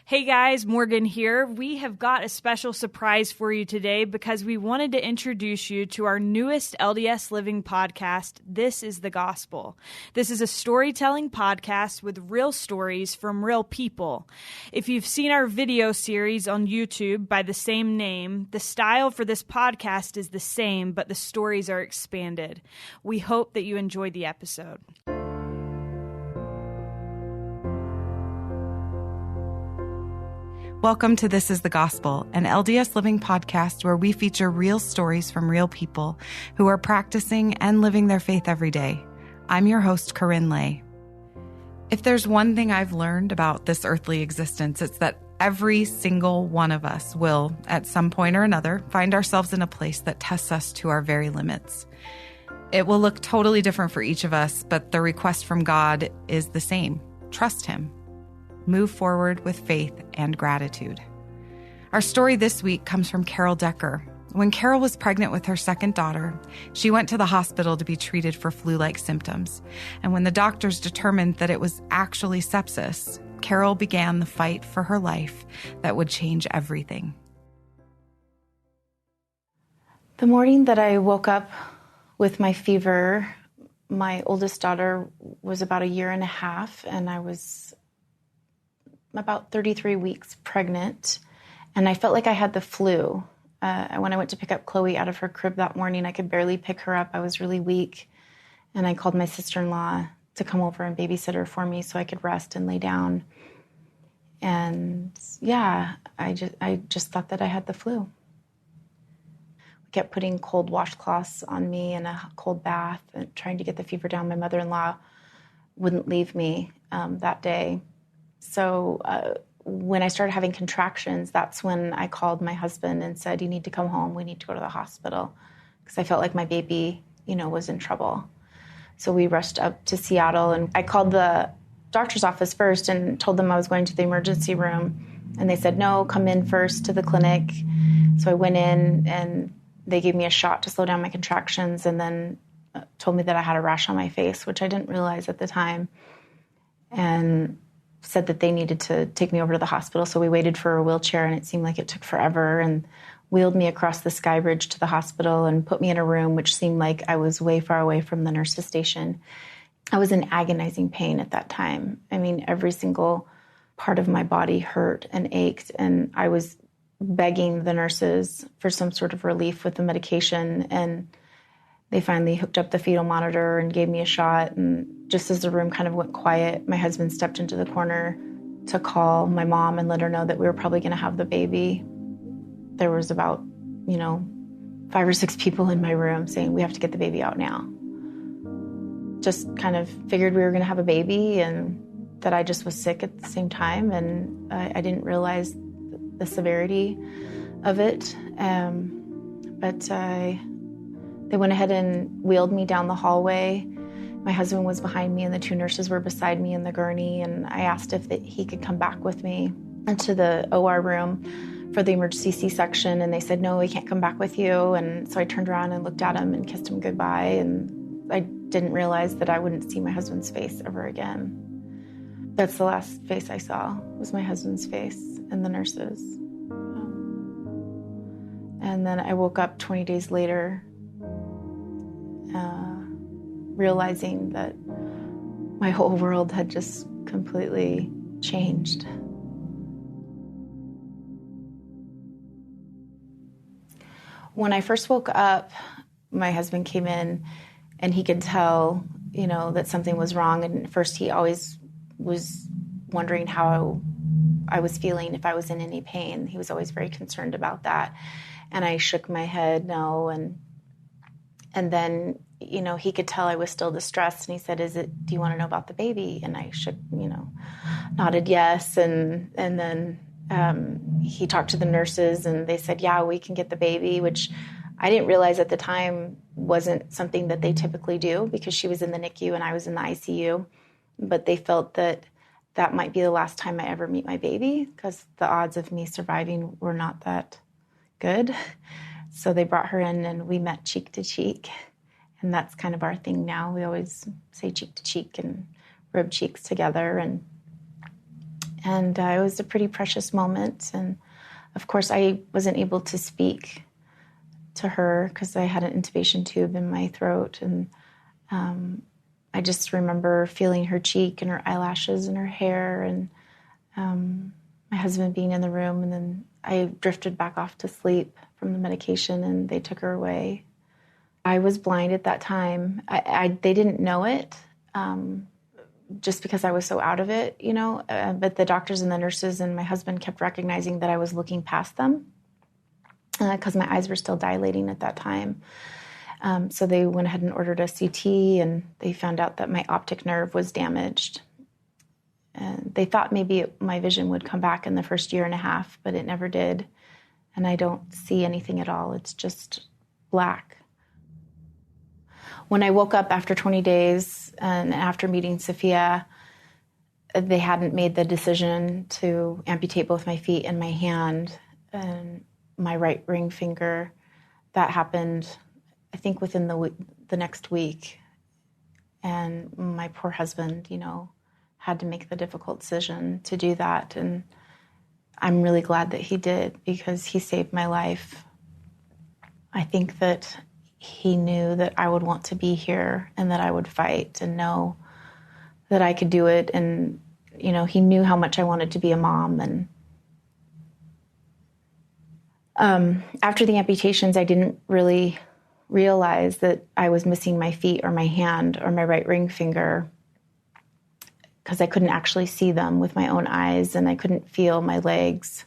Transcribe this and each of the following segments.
Hey guys, Morgan here. We have got a special surprise for you today because we wanted to introduce you to our newest LDS Living podcast, This is the Gospel. This is a storytelling podcast with real stories from real people. If you've seen our video series on YouTube by the same name, the style for this podcast is the same, but the stories are expanded. We hope that you enjoy the episode. Welcome to This is the Gospel, an LDS Living podcast where we feature real stories from real people who are practicing and living their faith every day. I'm your host, Corinne Lay. If there's one thing I've learned about this earthly existence, it's that every single one of us will, at some point or another, find ourselves in a place that tests us to our very limits. It will look totally different for each of us, but the request from God is the same. Trust Him. Move forward with faith and gratitude. Our story this week comes from Carol Decker. When Carol was pregnant with her second daughter, she went to the hospital to be treated for flu-like symptoms. And when the doctors determined that it was actually sepsis, Carol began the fight for her life that would change everything. The morning that I woke up with my fever, my oldest daughter was about 1.5 years, and I was about 33 weeks pregnant, and I felt like I had the flu. When I went to pick up Chloe out of her crib that morning, I could barely pick her up. I was really weak, and I called my sister-in-law to come over and babysit her for me so I could rest and lay down. And yeah, I just thought that I had the flu. We kept putting cold washcloths on me and a cold bath and trying to get the fever down. My mother-in-law wouldn't leave me that day. So when I started having contractions, that's when I called my husband and said, you need to come home. We need to go to the hospital, because I felt like my baby, was in trouble. So we rushed up to Seattle, and I called the doctor's office first and told them I was going to the emergency room. And they said, no, come in first to the clinic. So I went in, and they gave me a shot to slow down my contractions, and then told me that I had a rash on my face, which I didn't realize at the time. And said that they needed to take me over to the hospital. So we waited for a wheelchair, and it seemed like it took forever, and wheeled me across the sky bridge to the hospital and put me in a room, which seemed like I was way far away from the nurse's station. I was in agonizing pain at that time. I mean, every single part of my body hurt and ached, and I was begging the nurses for some sort of relief with the medication, and they finally hooked up the fetal monitor and gave me a shot. And just as the room kind of went quiet, my husband stepped into the corner to call my mom and let her know that we were probably going to have the baby. There was about, 5 or 6 people in my room saying, we have to get the baby out now. Just kind of figured we were going to have a baby, and that I just was sick at the same time. And I didn't realize the severity of it. They went ahead and wheeled me down the hallway. My husband was behind me, and the 2 nurses were beside me in the gurney, and I asked if he could come back with me into the OR room for the emergency C-section, and they said, no, he can't come back with you. And so I turned around and looked at him and kissed him goodbye, and I didn't realize that I wouldn't see my husband's face ever again. That's the last face I saw, was my husband's face and the nurses. And then I woke up 20 days later, realizing that my whole world had just completely changed. When I first woke up, my husband came in, and he could tell, that something was wrong. And at first he always was wondering how I was feeling, if I was in any pain. He was always very concerned about that. And I shook my head no, and then, he could tell I was still distressed, and he said, do you want to know about the baby? And I shook, nodded yes. And then he talked to the nurses, and they said, yeah, we can get the baby, which I didn't realize at the time wasn't something that they typically do, because she was in the NICU and I was in the ICU. But they felt that might be the last time I ever meet my baby, because the odds of me surviving were not that good. So they brought her in, and we met cheek to cheek. And that's kind of our thing now. We always say cheek to cheek and rub cheeks together. And it was a pretty precious moment. And of course, I wasn't able to speak to her because I had an intubation tube in my throat. And I just remember feeling her cheek and her eyelashes and her hair, and my husband being in the room. And then I drifted back off to sleep from the medication, and they took her away. I was blind at that time. They didn't know it, just because I was so out of it, but the doctors and the nurses and my husband kept recognizing that I was looking past them because my eyes were still dilating at that time. So they went ahead and ordered a CT, and they found out that my optic nerve was damaged. And they thought maybe my vision would come back in the first year and a half, but it never did. And I don't see anything at all. It's just black. When I woke up after 20 days and after meeting Sophia, they hadn't made the decision to amputate both my feet and my hand and my right ring finger. That happened, I think, within the next week. And my poor husband, had to make the difficult decision to do that. And I'm really glad that he did, because he saved my life. I think that he knew that I would want to be here and that I would fight and know that I could do it. And, he knew how much I wanted to be a mom. And after the amputations, I didn't really realize that I was missing my feet or my hand or my right ring finger, because I couldn't actually see them with my own eyes, and I couldn't feel my legs.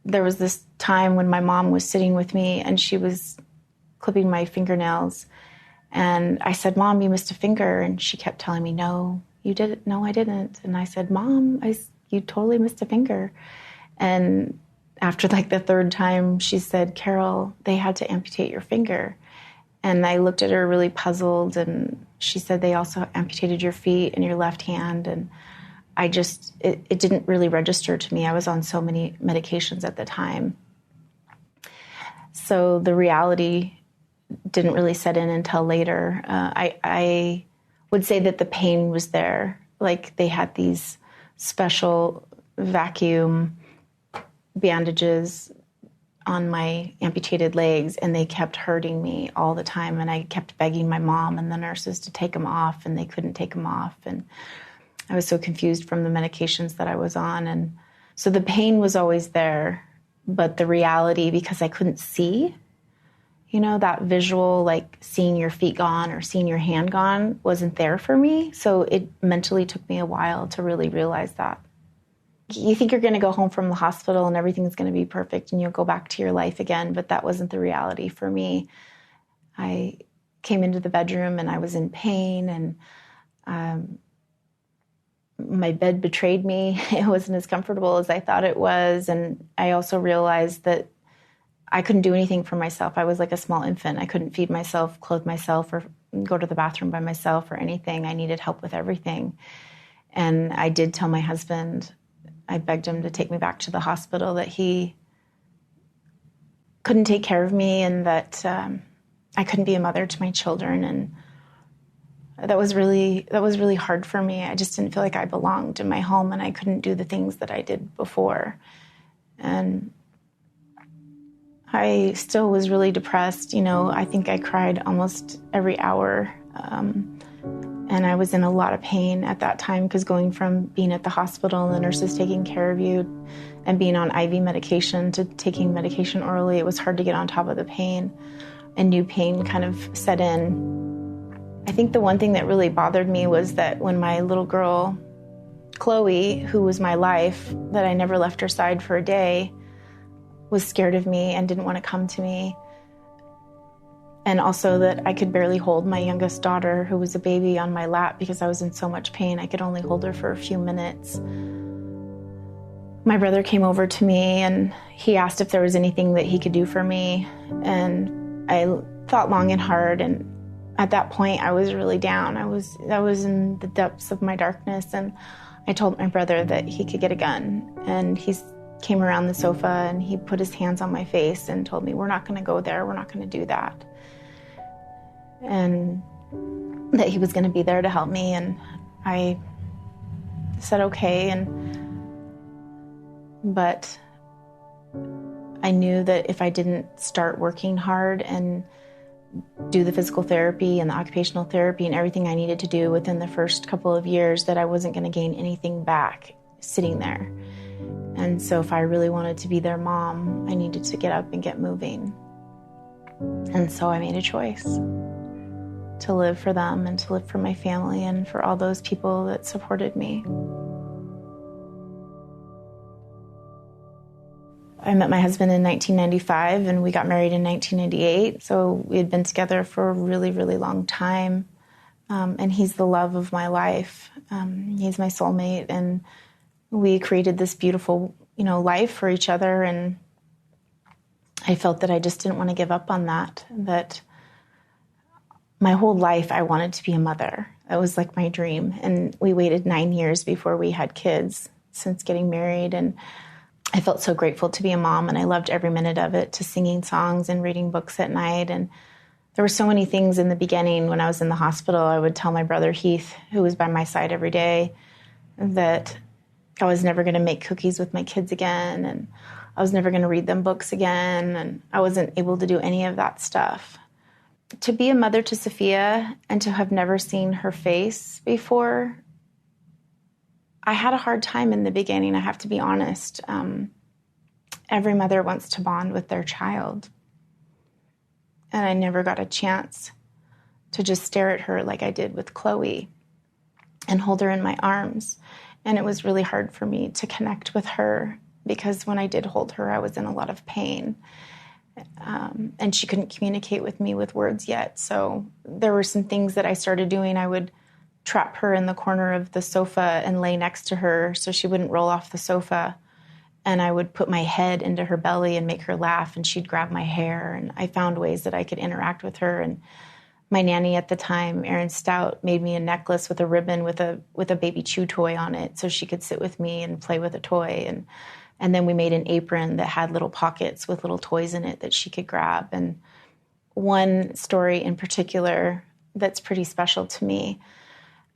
There was this time when my mom was sitting with me and she was clipping my fingernails, and I said, "Mom, you missed a finger." And she kept telling me, "No, you didn't." "No, I didn't." And I said, "Mom, you totally missed a finger." And after like the third time, she said, "Carol, they had to amputate your finger." And I looked at her really puzzled, and she said, "They also amputated your feet and your left hand." And it didn't really register to me. I was on so many medications at the time. So the reality didn't really set in until later. I would say that the pain was there. Like, they had these special vacuum bandages on my amputated legs, and they kept hurting me all the time. And I kept begging my mom and the nurses to take them off, and they couldn't take them off. And I was so confused from the medications that I was on. And so the pain was always there, but the reality, because I couldn't see, that visual, like seeing your feet gone or seeing your hand gone, wasn't there for me. So it mentally took me a while to really realize that. You think you're going to go home from the hospital and everything's going to be perfect and you'll go back to your life again, but that wasn't the reality for me. I came into the bedroom and I was in pain, and my bed betrayed me. It wasn't as comfortable as I thought it was. And I also realized that I couldn't do anything for myself. I was like a small infant. I couldn't feed myself, clothe myself, or go to the bathroom by myself or anything. I needed help with everything. And I did tell my husband, I begged him to take me back to the hospital, that he couldn't take care of me and that I couldn't be a mother to my children. And that was really hard for me. I just didn't feel like I belonged in my home, and I couldn't do the things that I did before. And I still was really depressed. I think I cried almost every hour. And I was in a lot of pain at that time, because going from being at the hospital and the nurses taking care of you and being on IV medication to taking medication orally, it was hard to get on top of the pain, and new pain kind of set in. I think the one thing that really bothered me was that when my little girl, Chloe, who was my life, that I never left her side for a day, was scared of me and didn't want to come to me. And also that I could barely hold my youngest daughter, who was a baby, on my lap because I was in so much pain. I could only hold her for a few minutes. My brother came over to me and he asked if there was anything that he could do for me. And I thought long and hard, and at that point I was really down. I was in the depths of my darkness, and I told my brother that he could get a gun. And he came around the sofa and he put his hands on my face and told me, "We're not going to go there. We're not going to do that." And that he was going to be there to help me. And I said, okay. And but I knew that if I didn't start working hard and do the physical therapy and the occupational therapy and everything I needed to do within the first couple of years, that I wasn't going to gain anything back sitting there. And so if I really wanted to be their mom, I needed to get up and get moving. And so I made a choice to live for them and to live for my family and for all those people that supported me. I met my husband in 1995 and we got married in 1998. So we had been together for a really, really long time. And he's the love of my life. He's my soulmate, and we created this beautiful, life for each other. And I felt that I just didn't want to give up on that my whole life I wanted to be a mother. That was like my dream. And we waited 9 years before we had kids since getting married. And I felt so grateful to be a mom, and I loved every minute of it, to singing songs and reading books at night. And there were so many things in the beginning. When I was in the hospital, I would tell my brother Heath, who was by my side every day, that I was never going to make cookies with my kids again, and I was never going to read them books again, and I wasn't able to do any of that stuff. To be a mother to Sophia and to have never seen her face before, I had a hard time in the beginning, I have to be honest. Every mother wants to bond with their child. And I never got a chance to just stare at her like I did with Chloe and hold her in my arms. And it was really hard for me to connect with her because when I did hold her, I was in a lot of pain. And she couldn't communicate with me with words yet. So there were some things that I started doing. I would trap her in the corner of the sofa and lay next to her so she wouldn't roll off the sofa. And I would put my head into her belly and make her laugh, and she'd grab my hair. And I found ways that I could interact with her. And my nanny at the time, Erin Stout, made me a necklace with a ribbon with a baby chew toy on it so she could sit with me and play with a toy. And then we made an apron that had little pockets with little toys in it that she could grab. And one story in particular that's pretty special to me,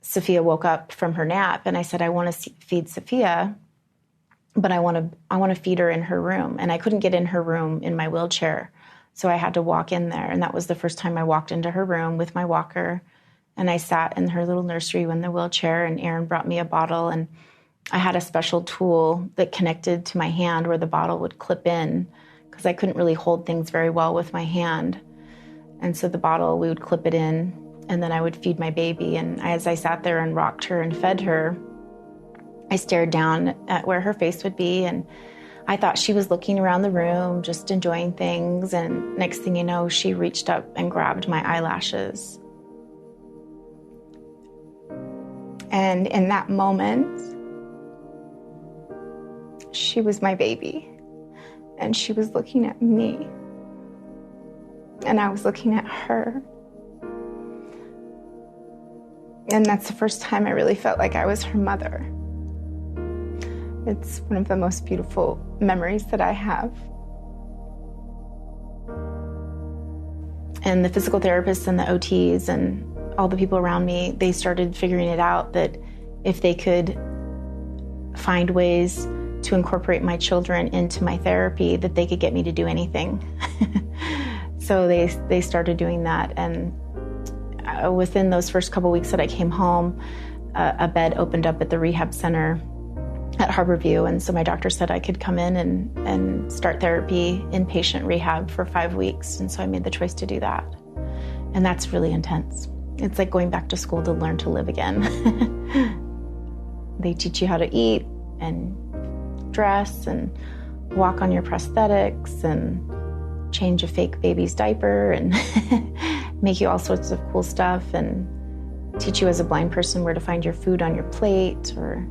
Sophia woke up from her nap, and I said, I want to feed Sophia, but I want to feed her in her room. And I couldn't get in her room in my wheelchair, so I had to walk in there. And that was the first time I walked into her room with my walker. And I sat in her little nursery in the wheelchair, and Erin brought me a bottle. And I had a special tool that connected to my hand where the bottle would clip in, because I couldn't really hold things very well with my hand. And so the bottle, we would clip it in, and then I would feed my baby. And as I sat there and rocked her and fed her, I stared down at where her face would be, and I thought she was looking around the room, just enjoying things. And next thing you know, she reached up and grabbed my eyelashes. And in that moment, she was my baby, and she was looking at me, and I was looking at her. And that's the first time I really felt like I was her mother. It's one of the most beautiful memories that I have. And the physical therapists and the OTs and all the people around me, they started figuring it out that if they could find ways to incorporate my children into my therapy, that they could get me to do anything. So they started doing that. And within those first couple weeks that I came home, a bed opened up at the rehab center at Harborview. And so my doctor said I could come in and start therapy, inpatient rehab for 5 weeks. And so I made the choice to do that. And that's really intense. It's like going back to school to learn to live again. They teach you how to eat and dress and walk on your prosthetics and change a fake baby's diaper and make you all sorts of cool stuff and teach you as a blind person where to find your food on your plate or,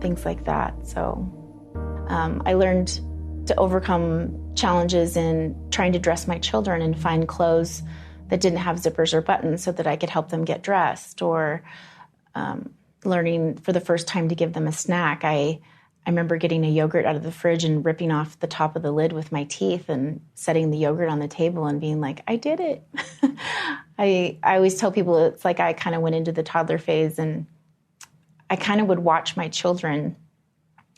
things like that. So I learned to overcome challenges in trying to dress my children and find clothes that didn't have zippers or buttons so that I could help them get dressed, or learning for the first time to give them a snack. I remember getting a yogurt out of the fridge and ripping off the top of the lid with my teeth and setting the yogurt on the table and being like, I did it. I always tell people it's like I kind of went into the toddler phase, and I kind of would watch my children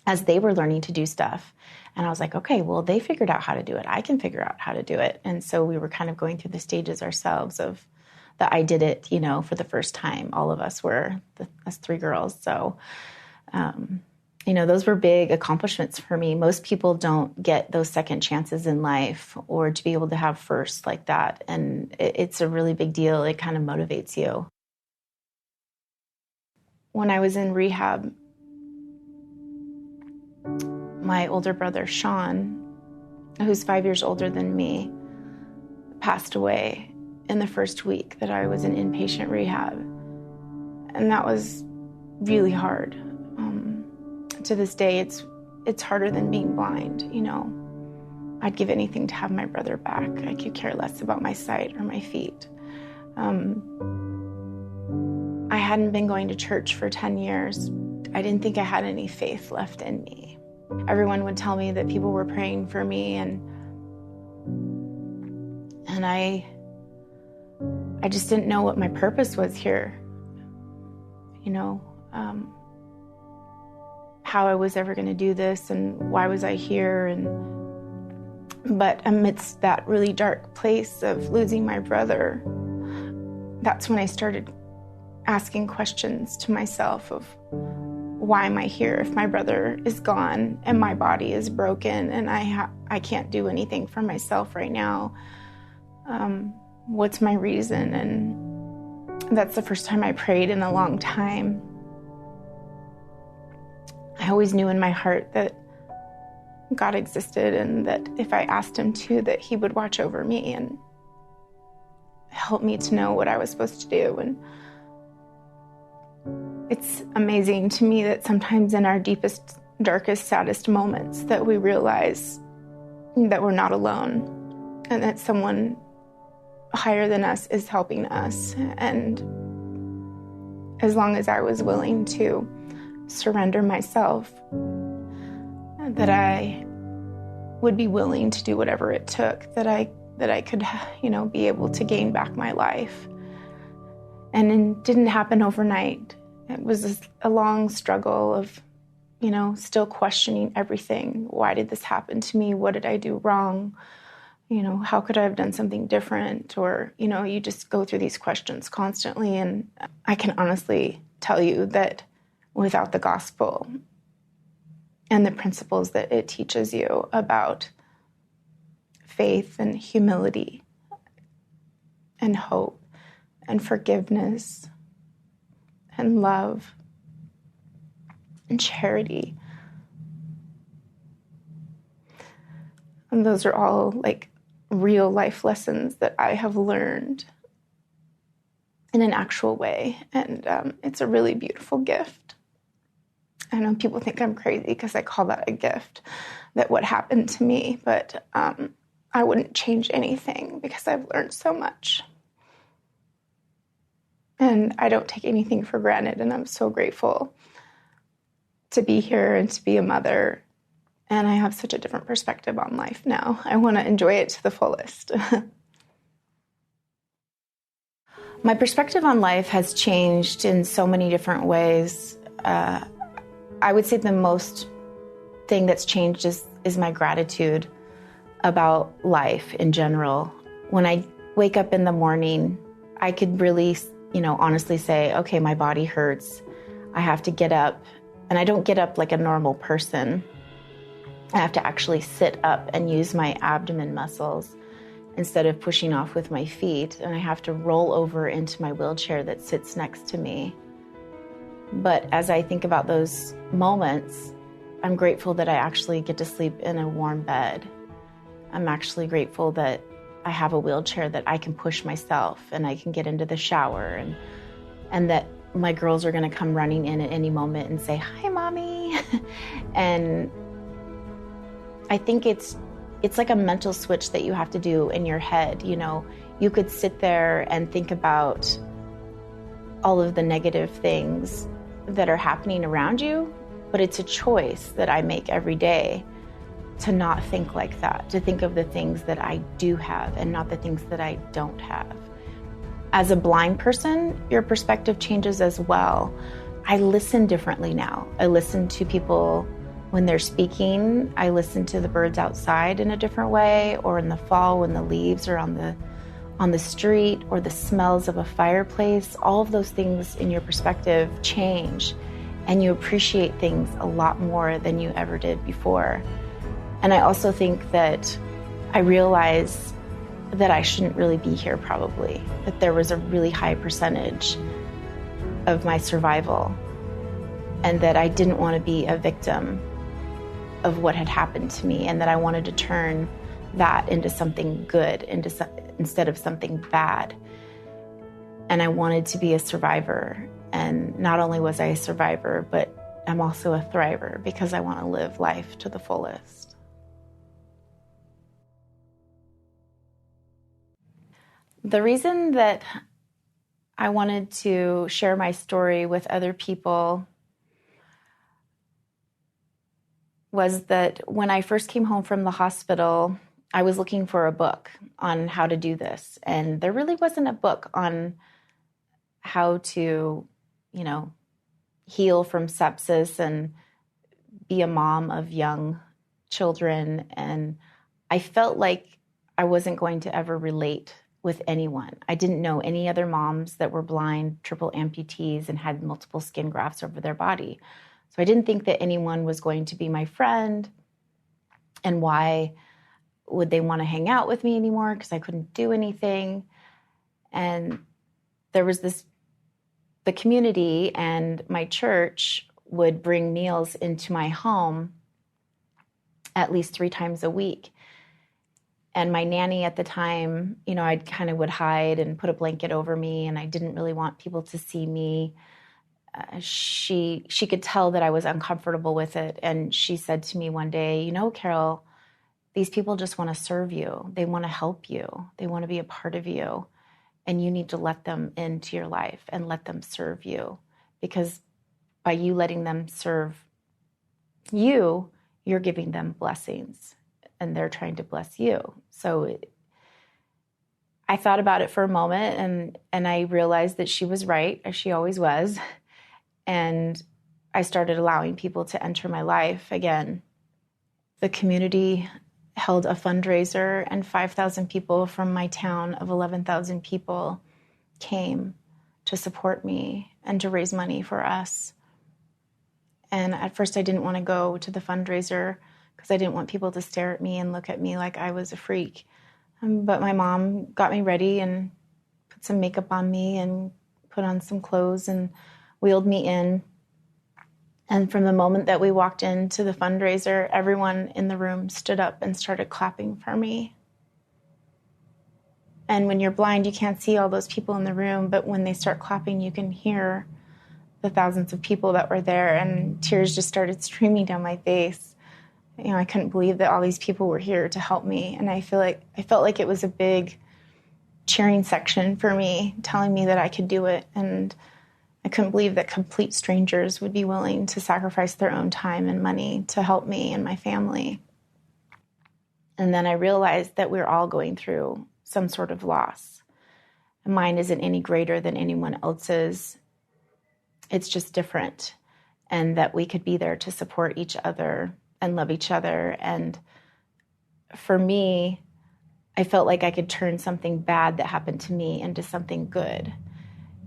as they were learning to do stuff. And I was like, okay, well, they figured out how to do it. I can figure out how to do it. And so we were kind of going through the stages ourselves of that I did it, for the first time. All of us were, us 3 girls. So, those were big accomplishments for me. Most people don't get those second chances in life or to be able to have first like that. And it's a really big deal. It kind of motivates you. When I was in rehab, my older brother, Sean, who's 5 years older than me, passed away in the first week that I was in inpatient rehab. And that was really hard. To this day, it's harder than being blind, I'd give anything to have my brother back. I could care less about my sight or my feet. I hadn't been going to church for 10 years. I didn't think I had any faith left in me. Everyone would tell me that people were praying for me, and I just didn't know what my purpose was here. How I was ever going to do this and why was I here. But amidst that really dark place of losing my brother, that's when I started asking questions to myself of, why am I here if my brother is gone and my body is broken and I can't do anything for myself right now? What's my reason? And that's the first time I prayed in a long time. I always knew in my heart that God existed and that if I asked him to, that he would watch over me and help me to know what I was supposed to do. And it's amazing to me that sometimes in our deepest, darkest, saddest moments that we realize that we're not alone and that someone higher than us is helping us. And as long as I was willing to surrender myself, that I would be willing to do whatever it took, that I could, be able to gain back my life. And it didn't happen overnight. It was a long struggle of, still questioning everything. Why did this happen to me? What did I do wrong? How could I have done something different? Or, you just go through these questions constantly. And I can honestly tell you that without the gospel and the principles that it teaches you about faith and humility and hope and forgiveness and love and charity, and those are all like real life lessons that I have learned in an actual way. And it's a really beautiful gift. I know people think I'm crazy because I call that a gift, that what happened to me, but I wouldn't change anything because I've learned so much. And I don't take anything for granted, and I'm so grateful to be here and to be a mother. And I have such a different perspective on life now. I want to enjoy it to the fullest. My perspective on life has changed in so many different ways. I would say the most thing that's changed is my gratitude about life in general. When I wake up in the morning, I could really, honestly say, okay, my body hurts. I have to get up. And I don't get up like a normal person. I have to actually sit up and use my abdomen muscles instead of pushing off with my feet. And I have to roll over into my wheelchair that sits next to me. But as I think about those moments, I'm grateful that I actually get to sleep in a warm bed. I'm actually grateful that I have a wheelchair that I can push myself and I can get into the shower, and that my girls are going to come running in at any moment and say, "Hi, Mommy." And I think it's like a mental switch that you have to do in your head. You could sit there and think about all of the negative things that are happening around you, but it's a choice that I make every day to not think like that, to think of the things that I do have and not the things that I don't have. As a blind person, your perspective changes as well. I listen differently now. I listen to people When they're speaking, I listen to the birds outside in a different way, or in the fall when the leaves are on the street, or the smells of a fireplace. All of those things in your perspective change, and you appreciate things a lot more than you ever did before. And I also think that I realize that I shouldn't really be here probably, that there was a really high percentage of my survival, and that I didn't want to be a victim of what had happened to me, and that I wanted to turn that into something good, instead of something bad. And I wanted to be a survivor. And not only was I a survivor, but I'm also a thriver, because I want to live life to the fullest. The reason that I wanted to share my story with other people was that when I first came home from the hospital, I was looking for a book on how to do this. And there really wasn't a book on how to, heal from sepsis and be a mom of young children. And I felt like I wasn't going to ever relate with anyone. I didn't know any other moms that were blind, triple amputees, and had multiple skin grafts over their body. So I didn't think that anyone was going to be my friend. And why would they want to hang out with me anymore? Because I couldn't do anything. And there was the community and my church would bring meals into my home at least 3 times a week. And my nanny at the time, I'd kind of would hide and put a blanket over me, and I didn't really want people to see me. She could tell that I was uncomfortable with it. And she said to me one day, Carol, these people just want to serve you. They want to help you. They want to be a part of you. And you need to let them into your life and let them serve you. Because by you letting them serve you, you're giving them blessings. And they're trying to bless you. So I thought about it for a moment, and I realized that she was right, as she always was. And I started allowing people to enter my life again. The community held a fundraiser, and 5,000 people from my town of 11,000 people came to support me and to raise money for us. And at first I didn't want to go to the fundraiser because I didn't want people to stare at me and look at me like I was a freak. But my mom got me ready and put some makeup on me and put on some clothes and wheeled me in. And from the moment that we walked into the fundraiser, everyone in the room stood up and started clapping for me. And when you're blind, you can't see all those people in the room, but when they start clapping, you can hear the thousands of people that were there, and tears just started streaming down my face. I couldn't believe that all these people were here to help me. And I felt like it was a big cheering section for me, telling me that I could do it. And I couldn't believe that complete strangers would be willing to sacrifice their own time and money to help me and my family. And then I realized that we're all going through some sort of loss. And mine isn't any greater than anyone else's. It's just different. And that we could be there to support each other and love each other. And for me, I felt like I could turn something bad that happened to me into something good.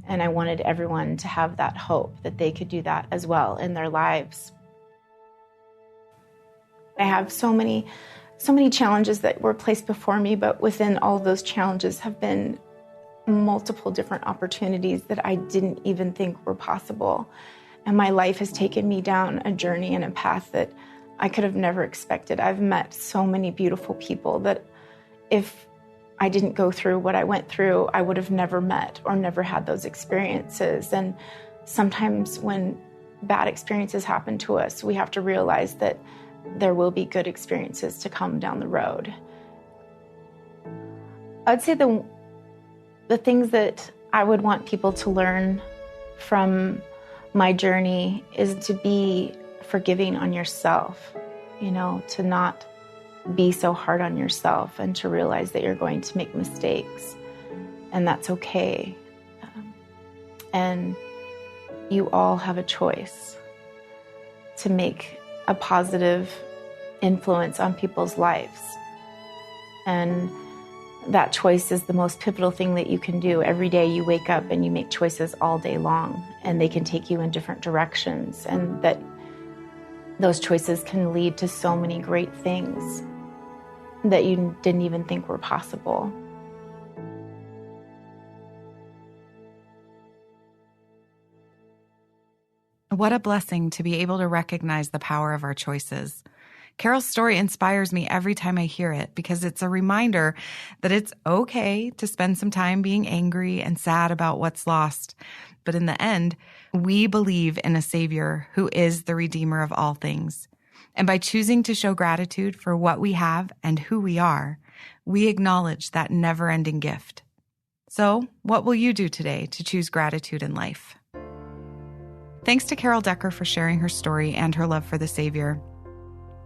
And I wanted everyone to have that hope that they could do that as well in their lives. I have so many challenges that were placed before me, but within all of those challenges have been multiple different opportunities that I didn't even think were possible. And my life has taken me down a journey and a path that I could have never expected. I've met so many beautiful people that if I didn't go through what I went through, I would have never met or never had those experiences. And sometimes when bad experiences happen to us, we have to realize that there will be good experiences to come down the road. I'd say the things that I would want people to learn from my journey is to be forgiving on yourself, to not be so hard on yourself and to realize that you're going to make mistakes and that's okay. And you all have a choice to make a positive influence on people's lives. And that choice is the most pivotal thing that you can do. Every day you wake up and you make choices all day long, and they can take you in different directions, and that those choices can lead to so many great things that you didn't even think were possible. What a blessing to be able to recognize the power of our choices. Carol's story inspires me every time I hear it because it's a reminder that it's okay to spend some time being angry and sad about what's lost. But in the end, we believe in a Savior who is the Redeemer of all things. And by choosing to show gratitude for what we have and who we are, we acknowledge that never-ending gift. So, what will you do today to choose gratitude in life? Thanks to Carol Decker for sharing her story and her love for the Savior.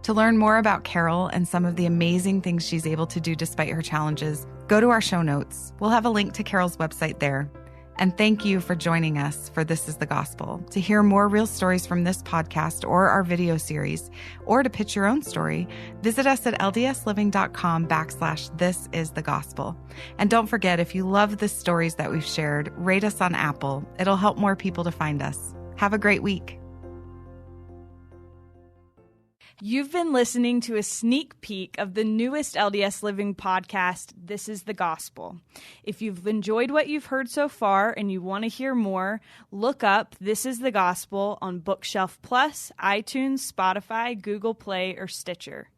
To learn more about Carol and some of the amazing things she's able to do despite her challenges, go to our show notes. We'll have a link to Carol's website there. And thank you for joining us for This is the Gospel. To hear more real stories from this podcast or our video series, or to pitch your own story, visit us at ldsliving.com/This is the Gospel. And don't forget, if you love the stories that we've shared, rate us on Apple. It'll help more people to find us. Have a great week. You've been listening to a sneak peek of the newest LDS Living podcast, This is the Gospel. If you've enjoyed what you've heard so far and you want to hear more, look up This is the Gospel on Bookshelf Plus, iTunes, Spotify, Google Play, or Stitcher.